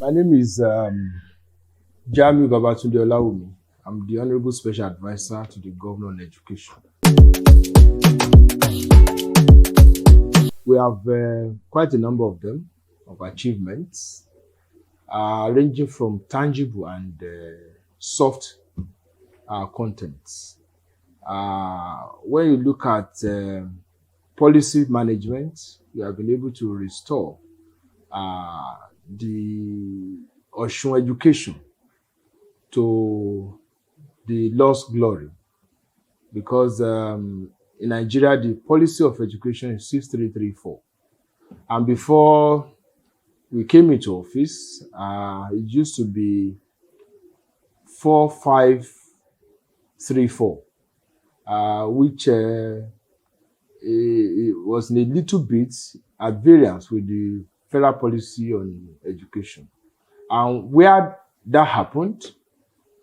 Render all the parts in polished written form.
My name is Jamiu Olawumi. I'm the Honorable Special Advisor to the Governor on Education. We have quite a number of them, of achievements, ranging from tangible and soft contents. When you look at policy management, we have been able to restore the Osun education to the lost glory, because in Nigeria, the policy of education is 6334. And before we came into office, it used to be 4534, which it was a little bit at variance with the federal policy on education. And where that happened,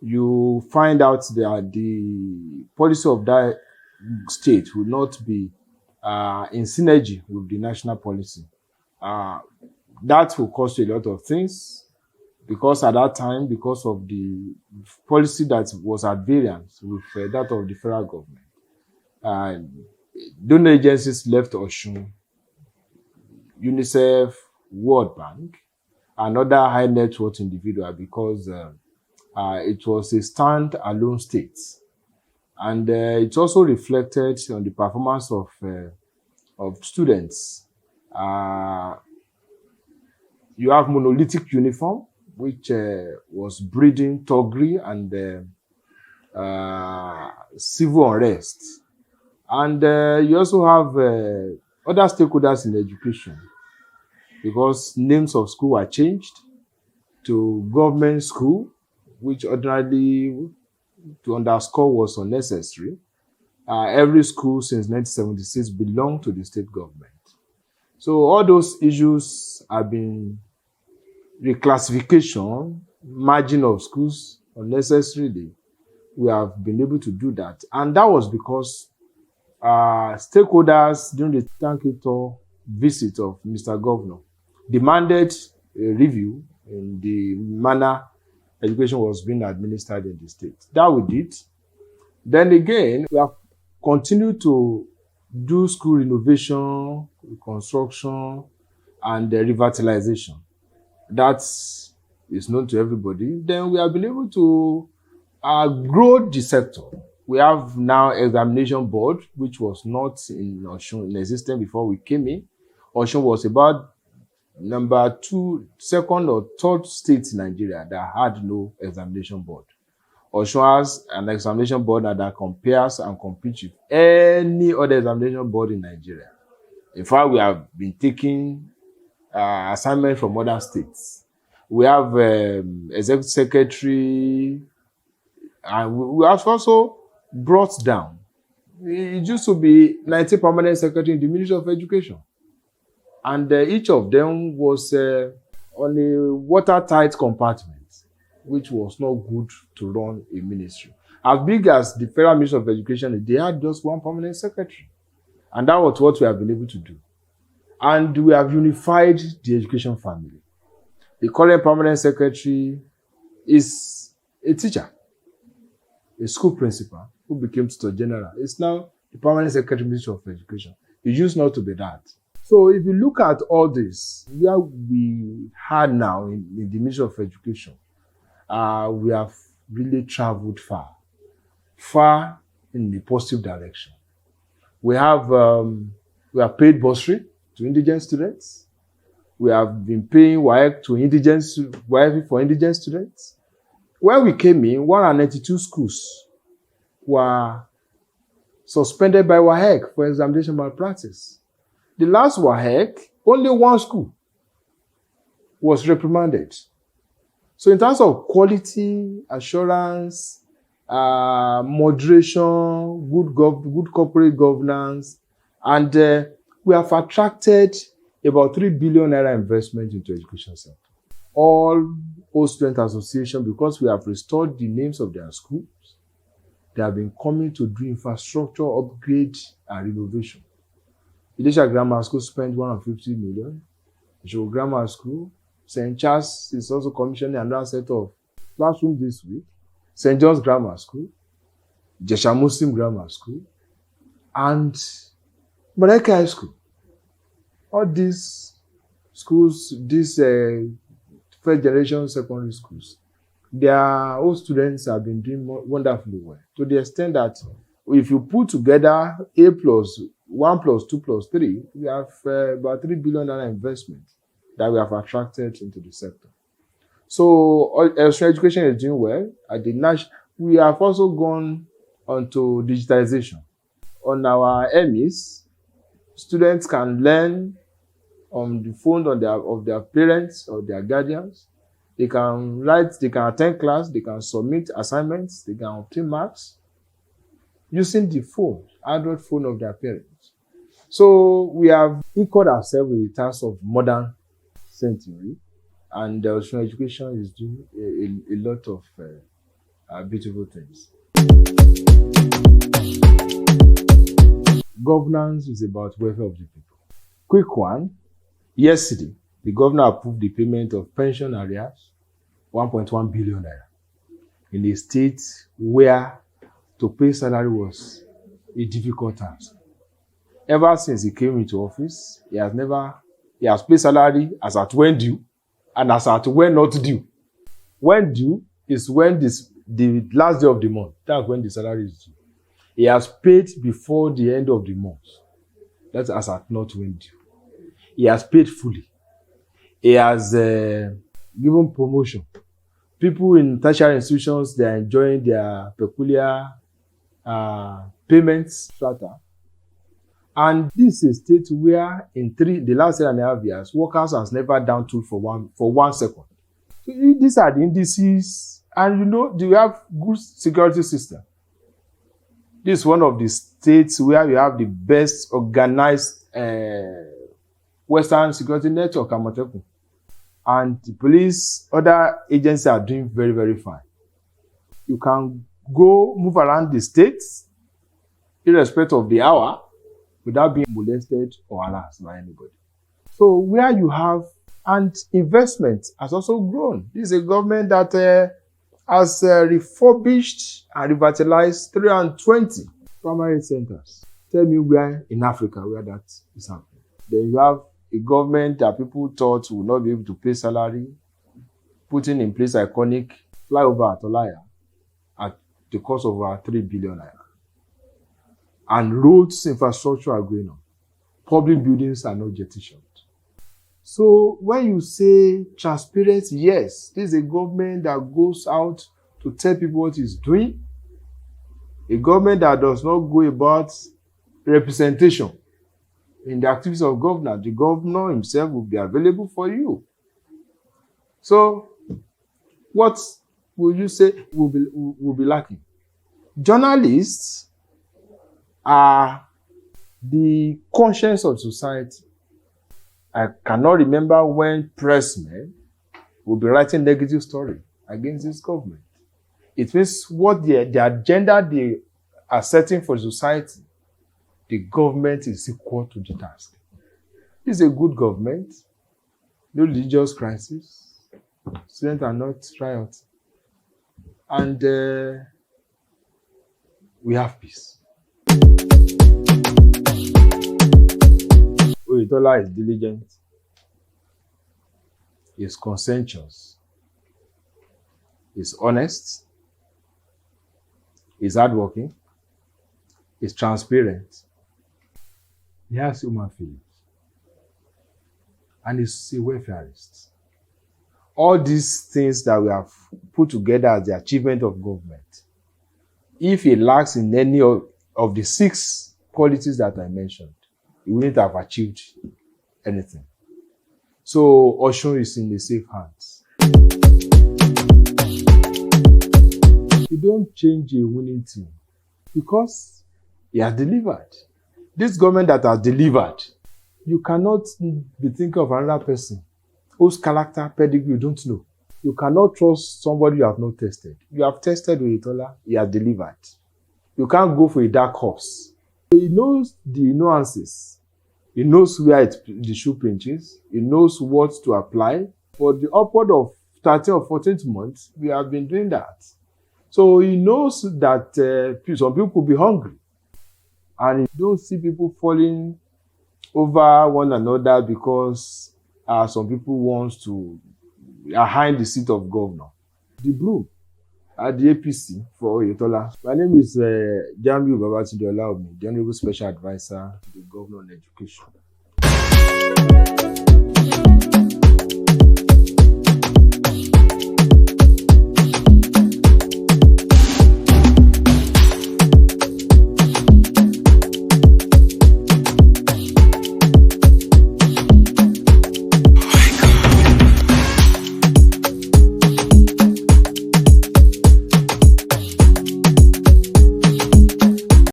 you find out that the policy of that state will not be in synergy with the national policy. That will cost you a lot of things, because at that time, because of the policy that was at variance with that of the federal government, donor agencies left Osun, UNICEF, World Bank, and other high net worth individuals, because it was a stand-alone state. And it also reflected on the performance of students. You have monolithic uniform, which was breeding thuggery and civil unrest. And you also have other stakeholders in education, because names of school were changed to government school, which ordinarily, to underscore, was unnecessary. Every school since 1976 belonged to the state government. So all those issues have been reclassification, merging of schools unnecessarily. We have been able to do that. And that was because stakeholders, during the thank you tour visit of Mr. Governor, demanded a review in the manner education was being administered in the state. That we did. Then again, we have continued to do school renovation, reconstruction, and revitalization. That is known to everybody. Then we have been able to grow the sector. We have now examination board, which was not in Osun in existence before we came in. Osun was about number 2, second or third state in Nigeria that had no examination board. Osun has an examination board that compares and competes with any other examination board in Nigeria. In fact, we have been taking assignments from other states. We have executive secretary, and we have also brought down. It used to be 19 permanent secretary in the Ministry of Education. And each of them was on a watertight compartment, which was not good to run a ministry. As big as the Federal Ministry of Education, they had just one permanent secretary. And that was what we have been able to do. And we have unified the education family. The current permanent secretary is a teacher, a school principal, who became Tutor General. It's now the permanent secretary of the Ministry of Education. It used not to be that. So if you look at all this, where we are now in the Ministry of Education, we have really traveled far in the positive direction. We have paid bursary to indigent students. We have been paying WAEC for indigent students. When we came in, 192 schools were suspended by WAEC for examination malpractice. The last WAEC, only one school was reprimanded. So in terms of quality, assurance, moderation, good corporate governance, and we have attracted about 3 billion naira investment into education sector. All student association, because we have restored the names of their schools, they have been coming to do infrastructure upgrade and renovation. Ilesha Grammar School spent 150 million. Ishowo Grammar School St. Charles is also commissioning another set of classrooms this week. St. John's Grammar School, Jesha Muslim Grammar School, and Moreke High School. All these schools, these first generation secondary schools, their old students have been doing wonderfully well, to the extent that if you put together A plus 1 plus 2 plus 3, we have about 3 billion investment that we have attracted into the sector. So education is doing well. At the national, we have also gone onto digitization. On our MEs, students can learn on the phone of their parents or their guardians. They can write, they can attend class, they can submit assignments, they can obtain marks using the phone, Android phone of their parents. So we have equaled ourselves in terms of modern century, and the Osun education is doing a lot of beautiful things. Governance is about welfare of the people. Quick one. Yesterday, the governor approved the payment of pension arrears, 1.1 billion naira, in a state where to pay salary was a difficult task. Ever since he came into office, he has paid salary as at when due and as at when not due. When due is when the last day of the month. That's when the salary is due. He has paid before the end of the month. That's as at not when due. He has paid fully. He has given promotion. People in tertiary institutions, they are enjoying their peculiar payments strata. And this is a state where in the last 3.5 years, workers has never down tool for 1 second. So these are the indices, and do you have good security system? This is one of the states where you have the best organized Western security network, Amotekun. And the police, other agencies are doing very, very fine. You can move around the states, irrespective of the hour, without being molested or harassed by anybody. So where you have, and investment has also grown. This is a government that has refurbished and revitalized 320 primary centers. Tell me where in Africa where that is happening. Then you have a government that people thought would not be able to pay salary, putting in place iconic flyover at Olaya at the cost of over 3 billion naira. And roads infrastructure are going on. Public buildings are not jettisoned. So when you say transparency, yes, this is a government that goes out to tell people what it's doing. A government that does not go about representation in the activities of governor. The governor himself will be available for you. So what will you say will be lacking? Journalists are the conscience of society. I cannot remember when pressmen will be writing negative story against this government. It means what the agenda they are setting for society, the government is equal to the task. This is a good government. No religious crisis. Students are not rioting. And we have peace. Oyetola is diligent. He is conscientious. He is honest. He is hardworking. He is transparent. He has human feelings. And he's a welfareist. All these things that we have put together as the achievement of government, if he lacks in any of the 6 qualities that I mentioned, he wouldn't have achieved anything. So Osun is in the safe hands. You don't change a winning team because he has delivered. This government that has delivered, you cannot be thinking of another person whose character, pedigree you don't know. You cannot trust somebody you have not tested. You have tested Oyetola, he has delivered. You can't go for a dark horse. He knows the nuances. He knows where the shoe pinches. He knows what to apply. For the upward of 13 or 14th month, we have been doing that. So he knows that some people could be hungry. And you don't see people falling over one another because some people want to behind the seat of governor. The broom at the APC for Oyetola. My name is Jamiu Olawumi, the Honorable Special Advisor to the Governor on Education.